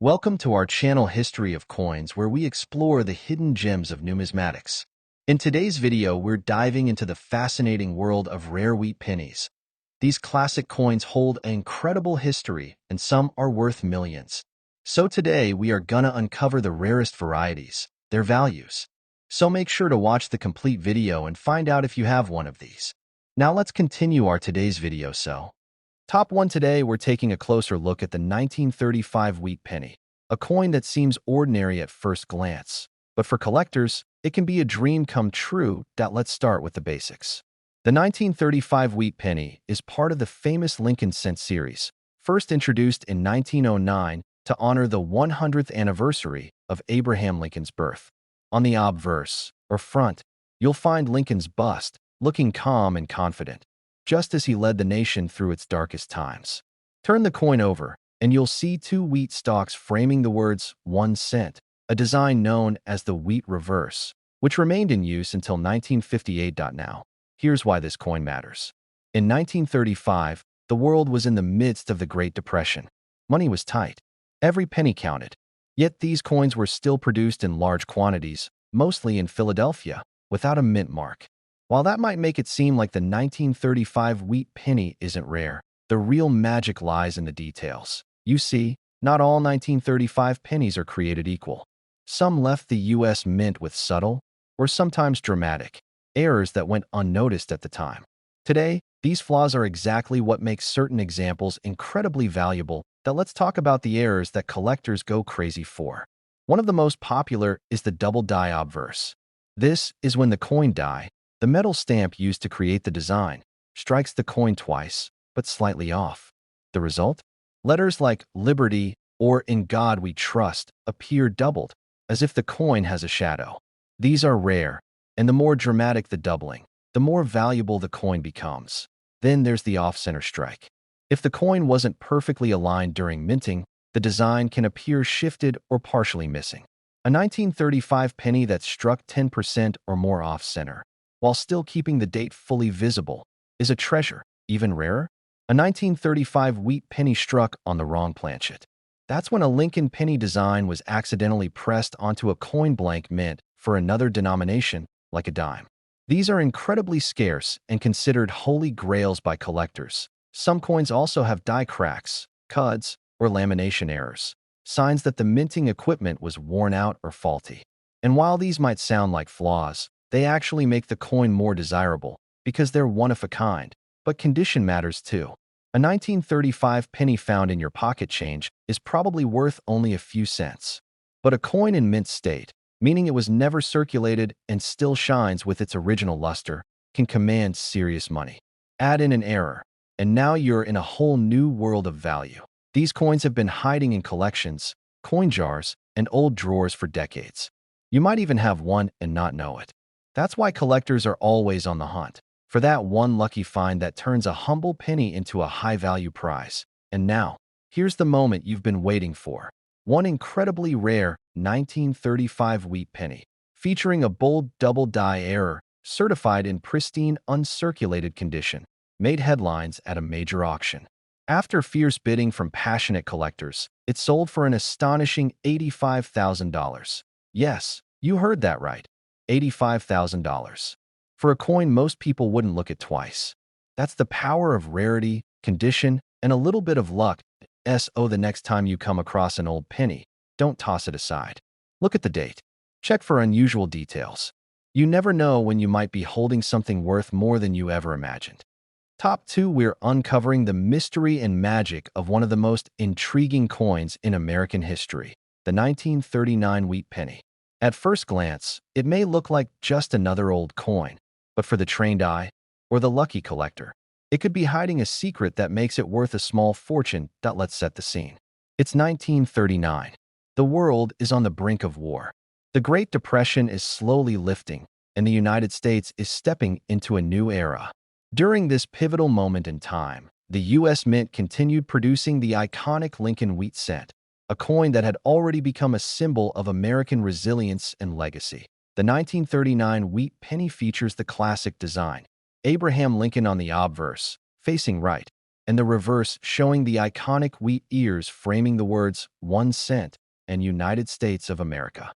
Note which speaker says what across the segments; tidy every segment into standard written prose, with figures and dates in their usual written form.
Speaker 1: Welcome to our channel History of Coins, where we explore the hidden gems of numismatics. In today's video, we're diving into the fascinating world of rare wheat pennies. These classic coins hold an incredible history, and some are worth millions. So today, we are gonna uncover the rarest varieties, their values. So make sure to watch the complete video and find out if you have one of these. Now let's continue our today's video. Top 1 today, we're taking a closer look at the 1935 wheat penny, a coin that seems ordinary at first glance. But for collectors, it can be a dream come true. Let's start with the basics. The 1935 wheat penny is part of the famous Lincoln cent series, first introduced in 1909 to honor the 100th anniversary of Abraham Lincoln's birth. On the obverse, or front, you'll find Lincoln's bust, looking calm and confident, just as he led the nation through its darkest times. Turn the coin over, and you'll see two wheat stalks framing the words 1 cent, a design known as the wheat reverse, which remained in use until 1958. Now, here's why this coin matters. In 1935, the world was in the midst of the Great Depression. Money was tight. Every penny counted. Yet these coins were still produced in large quantities, mostly in Philadelphia, without a mint mark. While that might make it seem like the 1935 wheat penny isn't rare, the real magic lies in the details. You see, not all 1935 pennies are created equal. Some left the U.S. Mint with subtle, or sometimes dramatic, errors that went unnoticed at the time. Today, these flaws are exactly what makes certain examples incredibly valuable. Let's talk about the errors that collectors go crazy for. One of the most popular is the double die obverse. This is when the coin die, the metal stamp used to create the design, strikes the coin twice, but slightly off. The result? Letters like Liberty or In God We Trust appear doubled, as if the coin has a shadow. These are rare, and the more dramatic the doubling, the more valuable the coin becomes. Then there's the off-center strike. If the coin wasn't perfectly aligned during minting, the design can appear shifted or partially missing. A 1935 penny that struck 10% or more off-center, while still keeping the date fully visible, is a treasure. Even rarer, a 1935 wheat penny struck on the wrong planchet. That's when a Lincoln penny design was accidentally pressed onto a coin blank mint for another denomination, like a dime. These are incredibly scarce and considered holy grails by collectors. Some coins also have die cracks, cuds, or lamination errors, signs that the minting equipment was worn out or faulty. And while these might sound like flaws, they actually make the coin more desirable because they're one of a kind. But condition matters too. A 1935 penny found in your pocket change is probably worth only a few cents. But a coin in mint state, meaning it was never circulated and still shines with its original luster, can command serious money. Add in an error, and now you're in a whole new world of value. These coins have been hiding in collections, coin jars, and old drawers for decades. You might even have one and not know it. That's why collectors are always on the hunt for that one lucky find that turns a humble penny into a high-value prize. And now, here's the moment you've been waiting for. One incredibly rare 1935 wheat penny, featuring a bold double die error, certified in pristine, uncirculated condition, made headlines at a major auction. After fierce bidding from passionate collectors, it sold for an astonishing $85,000. Yes, you heard that right. $85,000. For a coin most people wouldn't look at twice. That's the power of rarity, condition, and a little bit of luck. The next time you come across an old penny, don't toss it aside. Look at the date. Check for unusual details. You never know when you might be holding something worth more than you ever imagined. Top 2, we're uncovering the mystery and magic of one of the most intriguing coins in American history, the 1939 wheat penny. At first glance, it may look like just another old coin, but for the trained eye, or the lucky collector, it could be hiding a secret that makes it worth a small fortune. Let's set the scene. It's 1939. The world is on the brink of war. The Great Depression is slowly lifting, and the United States is stepping into a new era. During this pivotal moment in time, the U.S. Mint continued producing the iconic Lincoln wheat cent, a coin that had already become a symbol of American resilience and legacy. The 1939 wheat penny features the classic design, Abraham Lincoln on the obverse, facing right, and the reverse showing the iconic wheat ears framing the words 1 cent and United States of America.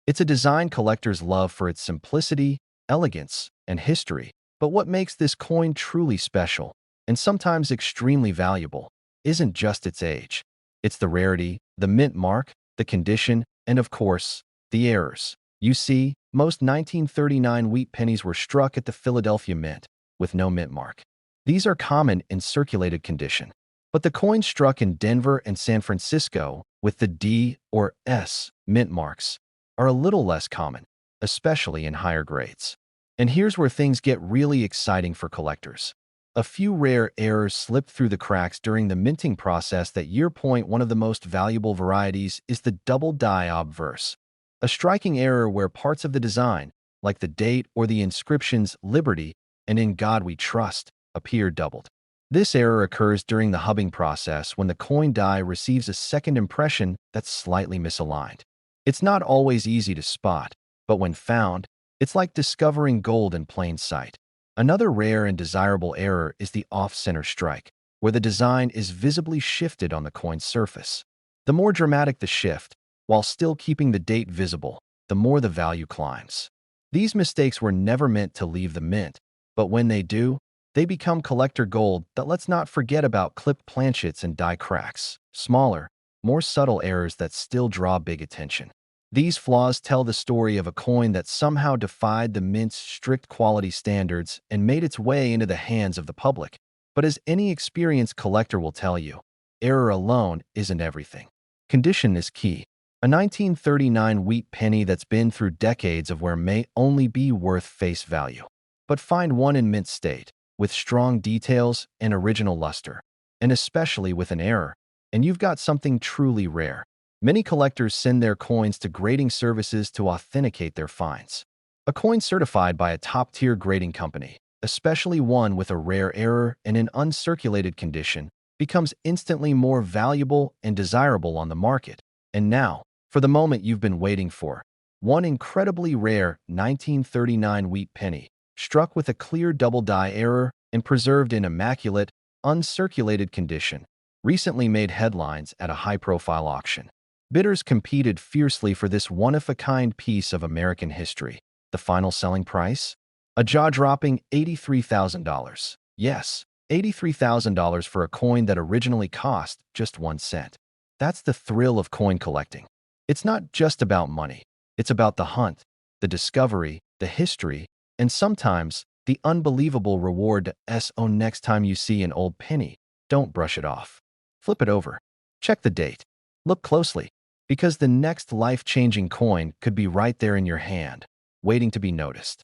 Speaker 1: It's a design collectors love for its simplicity, elegance, and history, but what makes this coin truly special, and sometimes extremely valuable, isn't just its age. It's the rarity, the mint mark, the condition, and of course, the errors. You see, most 1939 wheat pennies were struck at the Philadelphia Mint, with no mint mark. These are common in circulated condition. But the coins struck in Denver and San Francisco, with the D or S mint marks, are a little less common, especially in higher grades. And here's where things get really exciting for collectors. A few rare errors slipped through the cracks during the minting process that point one of the most valuable varieties is the double die obverse, a striking error where parts of the design, like the date or the inscriptions Liberty and In God We Trust, appear doubled. This error occurs during the hubbing process when the coin die receives a second impression that's slightly misaligned. It's not always easy to spot, but when found, it's like discovering gold in plain sight. Another rare and desirable error is the off-center strike, where the design is visibly shifted on the coin's surface. The more dramatic the shift, while still keeping the date visible, the more the value climbs. These mistakes were never meant to leave the mint, but when they do, they become collector gold. That let's not forget about clipped planchets and die cracks, smaller, more subtle errors that still draw big attention. These flaws tell the story of a coin that somehow defied the mint's strict quality standards and made its way into the hands of the public. But as any experienced collector will tell you, error alone isn't everything. Condition is key. A 1939 wheat penny that's been through decades of wear may only be worth face value. But find one in mint state, with strong details and original luster, and especially with an error, and you've got something truly rare. Many collectors send their coins to grading services to authenticate their finds. A coin certified by a top-tier grading company, especially one with a rare error and in uncirculated condition, becomes instantly more valuable and desirable on the market. And now, for the moment you've been waiting for, one incredibly rare 1939 wheat penny, struck with a clear double die error and preserved in immaculate, uncirculated condition, recently made headlines at a high-profile auction. Bidders competed fiercely for this one-of-a-kind piece of American history. The final selling price? A jaw-dropping $83,000. Yes, $83,000 for a coin that originally cost just 1 cent. That's the thrill of coin collecting. It's not just about money. It's about the hunt, the discovery, the history, and sometimes the unbelievable reward. So next time you see an old penny, don't brush it off. Flip it over. Check the date. Look closely, because the next life-changing coin could be right there in your hand, waiting to be noticed.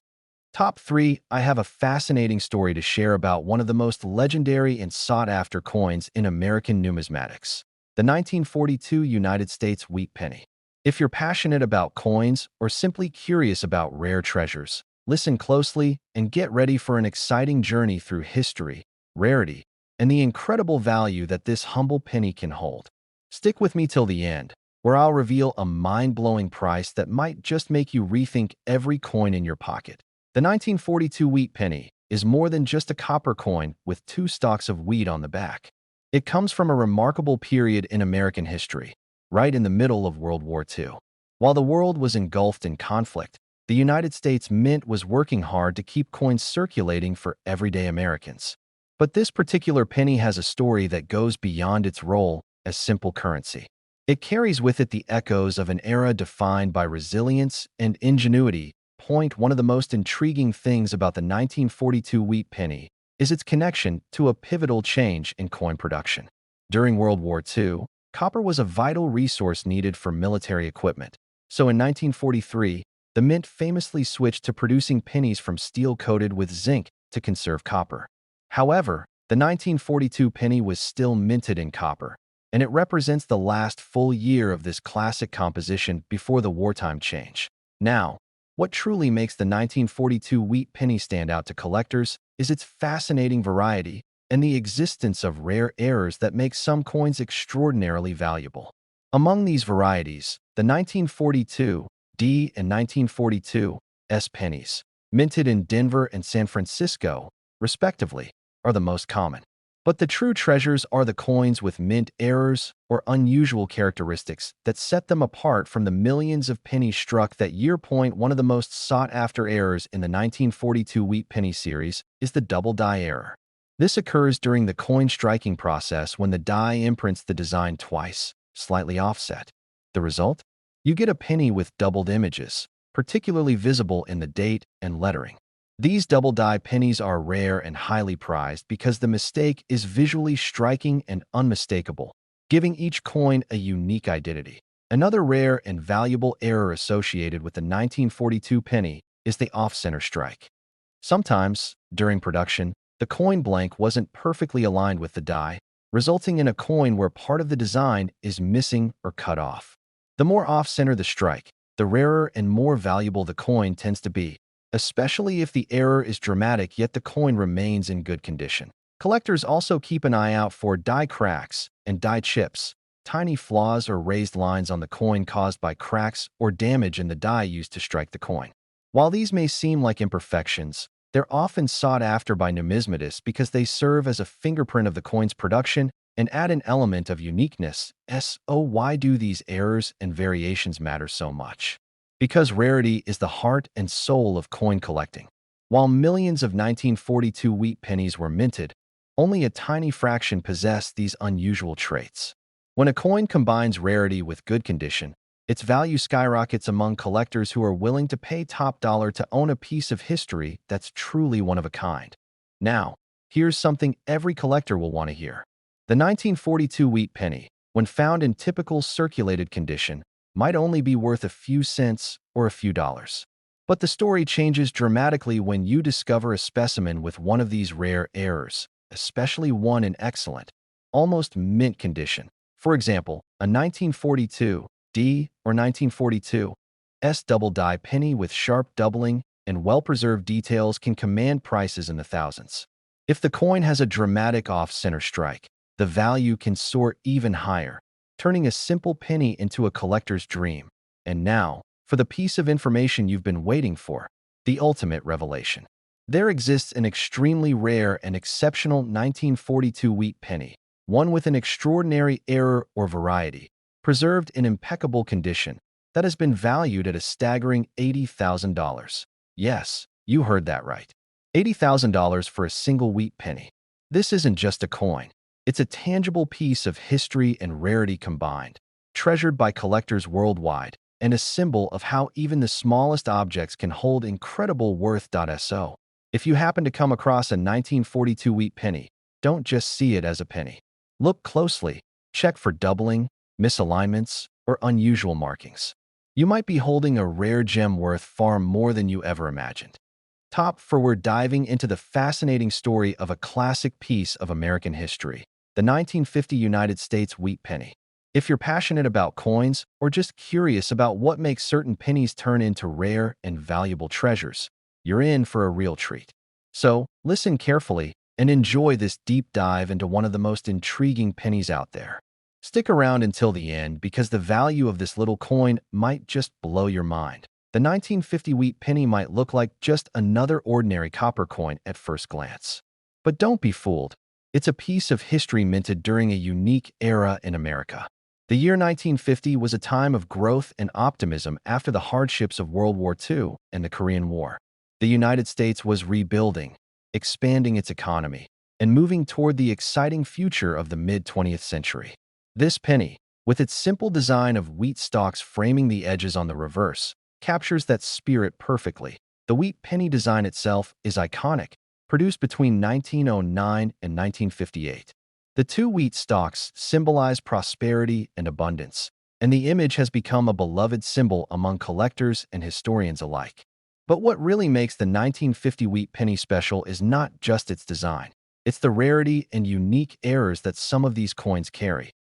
Speaker 1: Top 3. I have a fascinating story to share about one of the most legendary and sought-after coins in American numismatics, the 1942 United States wheat penny. If you're passionate about coins or simply curious about rare treasures, listen closely and get ready for an exciting journey through history, rarity, and the incredible value that this humble penny can hold. Stick with me till the end, where I'll reveal a mind-blowing price that might just make you rethink every coin in your pocket. The 1942 wheat penny is more than just a copper coin with 2 stalks of wheat on the back. It comes from a remarkable period in American history, right in the middle of World War II. While the world was engulfed in conflict, the United States Mint was working hard to keep coins circulating for everyday Americans. But this particular penny has a story that goes beyond its role as simple currency. It carries with it the echoes of an era defined by resilience and ingenuity. One of the most intriguing things about the 1942 wheat penny is its connection to a pivotal change in coin production. During World War II, copper was a vital resource needed for military equipment. So in 1943, the mint famously switched to producing pennies from steel coated with zinc to conserve copper. However, the 1942 penny was still minted in copper, and it represents the last full year of this classic composition before the wartime change. Now, what truly makes the 1942 wheat penny stand out to collectors is its fascinating variety and the existence of rare errors that make some coins extraordinarily valuable. Among these varieties, the 1942 D and 1942 S pennies, minted in Denver and San Francisco, respectively, are the most common. But the true treasures are the coins with mint errors or unusual characteristics that set them apart from the millions of pennies struck that year. One of the most sought-after errors in the 1942 wheat penny series is the double die error. This occurs during the coin striking process when the die imprints the design twice, slightly offset. The result? You get a penny with doubled images, particularly visible in the date and lettering. These double-die pennies are rare and highly prized because the mistake is visually striking and unmistakable, giving each coin a unique identity. Another rare and valuable error associated with the 1942 penny is the off-center strike. Sometimes, during production, the coin blank wasn't perfectly aligned with the die, resulting in a coin where part of the design is missing or cut off. The more off-center the strike, the rarer and more valuable the coin tends to be, especially if the error is dramatic yet the coin remains in good condition. Collectors also keep an eye out for die cracks and die chips, tiny flaws or raised lines on the coin caused by cracks or damage in the die used to strike the coin. While these may seem like imperfections, they're often sought after by numismatists because they serve as a fingerprint of the coin's production and add an element of uniqueness. So why do these errors and variations matter so much? Because rarity is the heart and soul of coin collecting. While millions of 1942 wheat pennies were minted, only a tiny fraction possessed these unusual traits. When a coin combines rarity with good condition, its value skyrockets among collectors who are willing to pay top dollar to own a piece of history that's truly one of a kind. Now, here's something every collector will want to hear. The 1942 wheat penny, when found in typical circulated condition, might only be worth a few cents or a few dollars. But the story changes dramatically when you discover a specimen with one of these rare errors, especially one in excellent, almost mint condition. For example, a 1942 D or 1942 S double die penny with sharp doubling and well-preserved details can command prices in the thousands. If the coin has a dramatic off-center strike, the value can soar even higher, turning a simple penny into a collector's dream. And now, for the piece of information you've been waiting for, the ultimate revelation. There exists an extremely rare and exceptional 1942 wheat penny, one with an extraordinary error or variety, preserved in impeccable condition, that has been valued at a staggering $80,000. Yes, you heard that right. $80,000 for a single wheat penny. This isn't just a coin. It's a tangible piece of history and rarity combined, treasured by collectors worldwide, and a symbol of how even the smallest objects can hold incredible worth. So, if you happen to come across a 1942 wheat penny, don't just see it as a penny. Look closely, check for doubling, misalignments, or unusual markings. You might be holding a rare gem worth far more than you ever imagined. We're diving into the fascinating story of a classic piece of American history, the 1950 United States wheat penny. If you're passionate about coins or just curious about what makes certain pennies turn into rare and valuable treasures, you're in for a real treat. So, listen carefully and enjoy this deep dive into one of the most intriguing pennies out there. Stick around until the end because the value of this little coin might just blow your mind. The 1950 wheat penny might look like just another ordinary copper coin at first glance. But don't be fooled. It's a piece of history minted during a unique era in America. The year 1950 was a time of growth and optimism after the hardships of World War II and the Korean War. The United States was rebuilding, expanding its economy, and moving toward the exciting future of the mid-20th century. This penny, with its simple design of wheat stalks framing the edges on the reverse, captures that spirit perfectly. The wheat penny design itself is iconic, produced between 1909 and 1958. The two wheat stalks symbolize prosperity and abundance, and the image has become a beloved symbol among collectors and historians alike. But what really makes the 1950 wheat penny special is not just its design. It's the rarity and unique errors that some of these coins carry.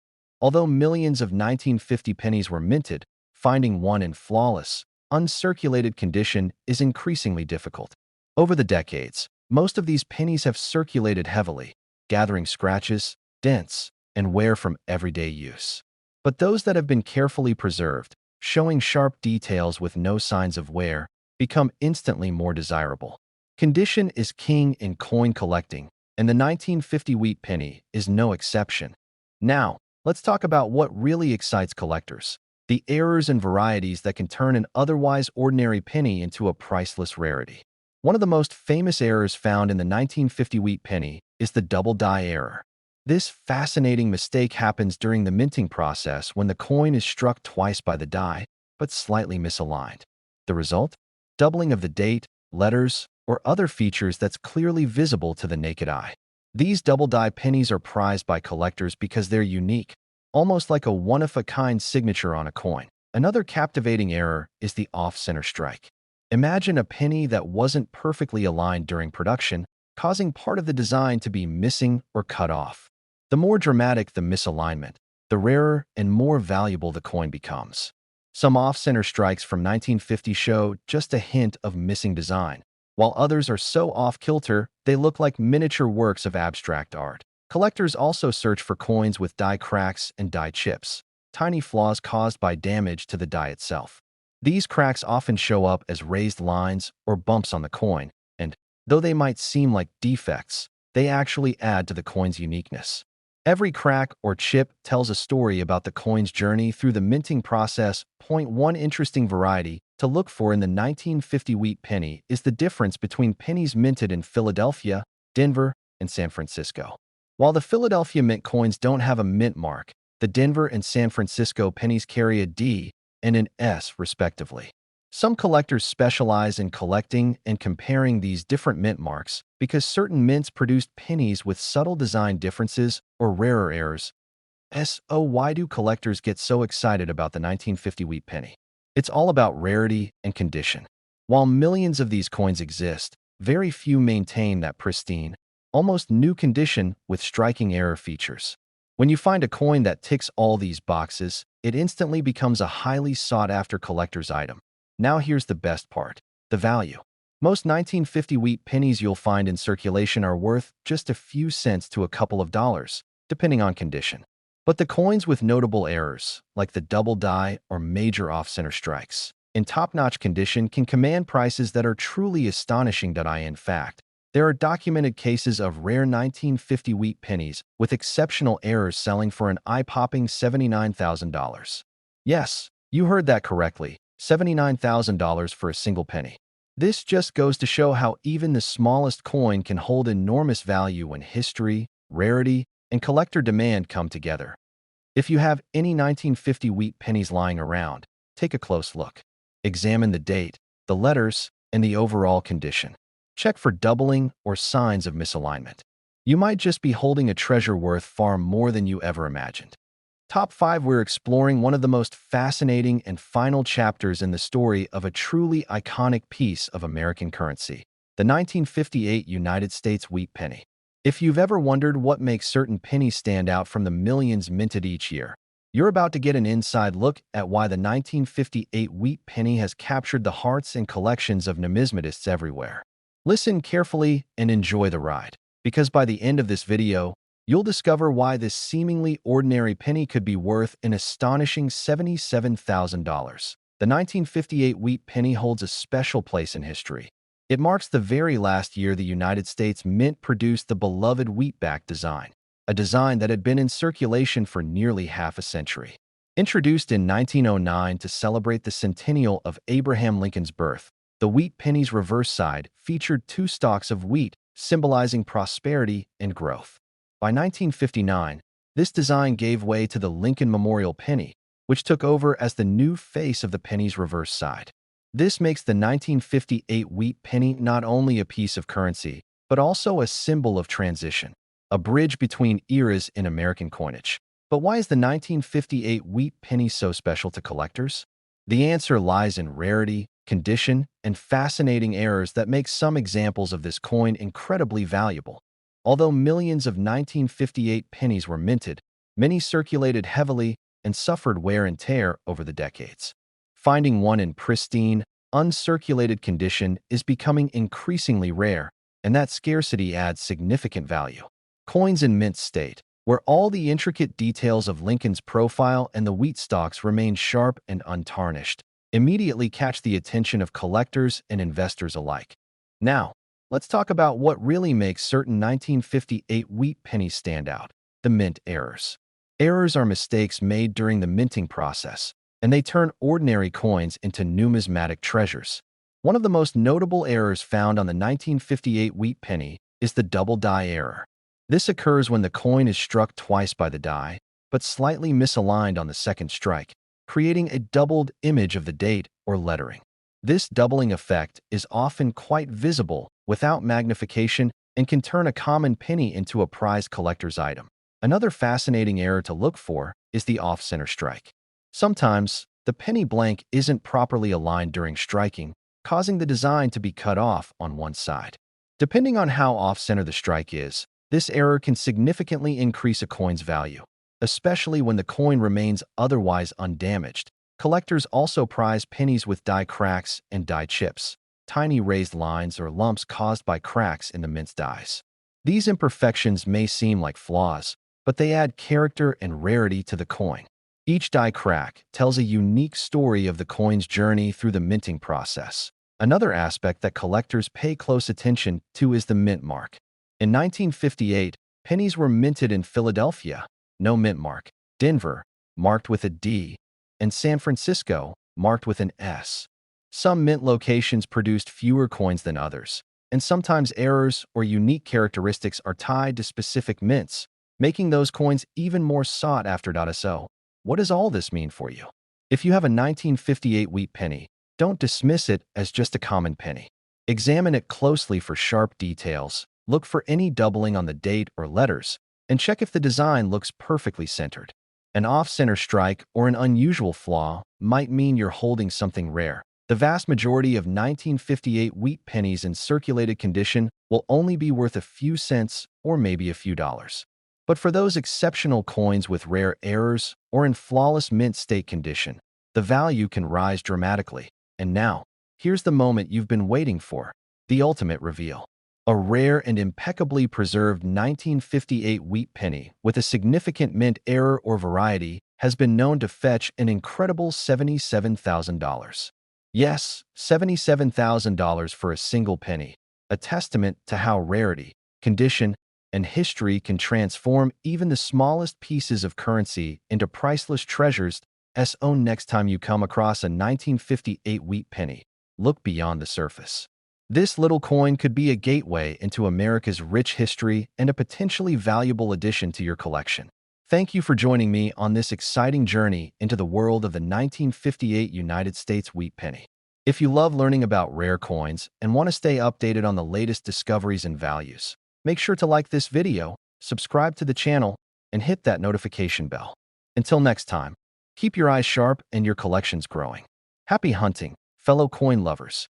Speaker 1: Although millions of 1950 pennies were minted, finding one in flawless, uncirculated condition is increasingly difficult. Over the decades, most of these pennies have circulated heavily, gathering scratches, dents, and wear from everyday use. But those that have been carefully preserved, showing sharp details with no signs of wear, become instantly more desirable. Condition is king in coin collecting, and the 1950 wheat penny is no exception. Now, let's talk about what really excites collectors: the errors and varieties that can turn an otherwise ordinary penny into a priceless rarity. One of the most famous errors found in the 1950 wheat penny is the double die error. This fascinating mistake happens during the minting process when the coin is struck twice by the die, but slightly misaligned. The result? Doubling of the date, letters, or other features that's clearly visible to the naked eye. These double die pennies are prized by collectors because they're unique, almost like a one-of-a-kind signature on a coin. Another captivating error is the off-center strike. Imagine a penny that wasn't perfectly aligned during production, causing part of the design to be missing or cut off. The more dramatic the misalignment, the rarer and more valuable the coin becomes. Some off-center strikes from 1950 show just a hint of missing design, while others are so off-kilter they look like miniature works of abstract art. Collectors also search for coins with die cracks and die chips, tiny flaws caused by damage to the die itself. These cracks often show up as raised lines or bumps on the coin, and though they might seem like defects, they actually add to the coin's uniqueness. Every crack or chip tells a story about the coin's journey through the minting process. One interesting variety to look for in the 1950 wheat penny is the difference between pennies minted in Philadelphia, Denver, and San Francisco. While the Philadelphia mint coins don't have a mint mark, the Denver and San Francisco pennies carry a D and an S respectively. Some collectors specialize in collecting and comparing these different mint marks because certain mints produced pennies with subtle design differences or rarer errors. So why do collectors get so excited about the 1950 wheat penny? It's all about rarity and condition. While millions of these coins exist, very few maintain that pristine, almost new condition with striking error features. When you find a coin that ticks all these boxes, it instantly becomes a highly sought-after collector's item. Now here's the best part: the value. Most 1950 wheat pennies you'll find in circulation are worth just a few cents to a couple of dollars, depending on condition. But the coins with notable errors, like the double die or major off-center strikes, in top-notch condition can command prices that are truly astonishing. In fact, there are documented cases of rare 1950 wheat pennies with exceptional errors selling for an eye-popping $79,000. Yes, you heard that correctly. $79,000 for a single penny. This just goes to show how even the smallest coin can hold enormous value when history, rarity, and collector demand come together. If you have any 1950 wheat pennies lying around, take a close look. Examine the date, the letters, and the overall condition. Check for doubling or signs of misalignment. You might just be holding a treasure worth far more than you ever imagined. Top 5. We're exploring one of the most fascinating and final chapters in the story of a truly iconic piece of American currency, the 1958 United States wheat penny. If you've ever wondered what makes certain pennies stand out from the millions minted each year, you're about to get an inside look at why the 1958 wheat penny has captured the hearts and collections of numismatists everywhere. Listen carefully and enjoy the ride, because by the end of this video, you'll discover why this seemingly ordinary penny could be worth an astonishing $77,000. The 1958 wheat penny holds a special place in history. It marks the very last year the United States Mint produced the beloved wheatback design, a design that had been in circulation for nearly half a century. Introduced in 1909 to celebrate the centennial of Abraham Lincoln's birth, the wheat penny's reverse side featured two stalks of wheat, symbolizing prosperity and growth. By 1959, this design gave way to the Lincoln Memorial Penny, which took over as the new face of the penny's reverse side. This makes the 1958 wheat penny not only a piece of currency, but also a symbol of transition, a bridge between eras in American coinage. But why is the 1958 wheat penny so special to collectors? The answer lies in rarity, condition, and fascinating errors that make some examples of this coin incredibly valuable. Although millions of 1958 pennies were minted, many circulated heavily and suffered wear and tear over the decades. Finding one in pristine, uncirculated condition is becoming increasingly rare, and that scarcity adds significant value. Coins in mint state, where all the intricate details of Lincoln's profile and the wheat stalks remain sharp and untarnished, immediately catch the attention of collectors and investors alike. Now, Let's talk about what really makes certain 1958 wheat pennies stand out: the mint errors. Errors are mistakes made during the minting process, and they turn ordinary coins into numismatic treasures. One of the most notable errors found on the 1958 wheat penny is the double die error. This occurs when the coin is struck twice by the die, but slightly misaligned on the second strike, creating a doubled image of the date or lettering. This doubling effect is often quite visible without magnification and can turn a common penny into a prized collector's item. Another fascinating error to look for is the off-center strike. Sometimes, the penny blank isn't properly aligned during striking, causing the design to be cut off on one side. Depending on how off-center the strike is, this error can significantly increase a coin's value, especially when the coin remains otherwise undamaged. Collectors also prize pennies with die cracks and die chips, tiny raised lines or lumps caused by cracks in the mint dies. These imperfections may seem like flaws, but they add character and rarity to the coin. Each die crack tells a unique story of the coin's journey through the minting process. Another aspect that collectors pay close attention to is the mint mark. In 1958, pennies were minted in Philadelphia, no mint mark; Denver, marked with a D; and San Francisco, marked with an S. Some mint locations produced fewer coins than others, and sometimes errors or unique characteristics are tied to specific mints, making those coins even more sought after. So, what does all this mean for you? If you have a 1958 wheat penny, don't dismiss it as just a common penny. Examine it closely for sharp details, look for any doubling on the date or letters, and check if the design looks perfectly centered. An off-center strike or an unusual flaw might mean you're holding something rare. The vast majority of 1958 wheat pennies in circulated condition will only be worth a few cents or maybe a few dollars. But for those exceptional coins with rare errors or in flawless mint state condition, the value can rise dramatically. And now, here's the moment you've been waiting for: the ultimate reveal. A rare and impeccably preserved 1958 wheat penny with a significant mint error or variety has been known to fetch an incredible $77,000. Yes, $77,000 for a single penny, a testament to how rarity, condition, and history can transform even the smallest pieces of currency into priceless treasures. Own next time you come across a 1958 wheat penny, look beyond the surface. This little coin could be a gateway into America's rich history and a potentially valuable addition to your collection. Thank you for joining me on this exciting journey into the world of the 1958 United States wheat penny. If you love learning about rare coins and want to stay updated on the latest discoveries and values, make sure to like this video, subscribe to the channel, and hit that notification bell. Until next time, keep your eyes sharp and your collections growing. Happy hunting, fellow coin lovers.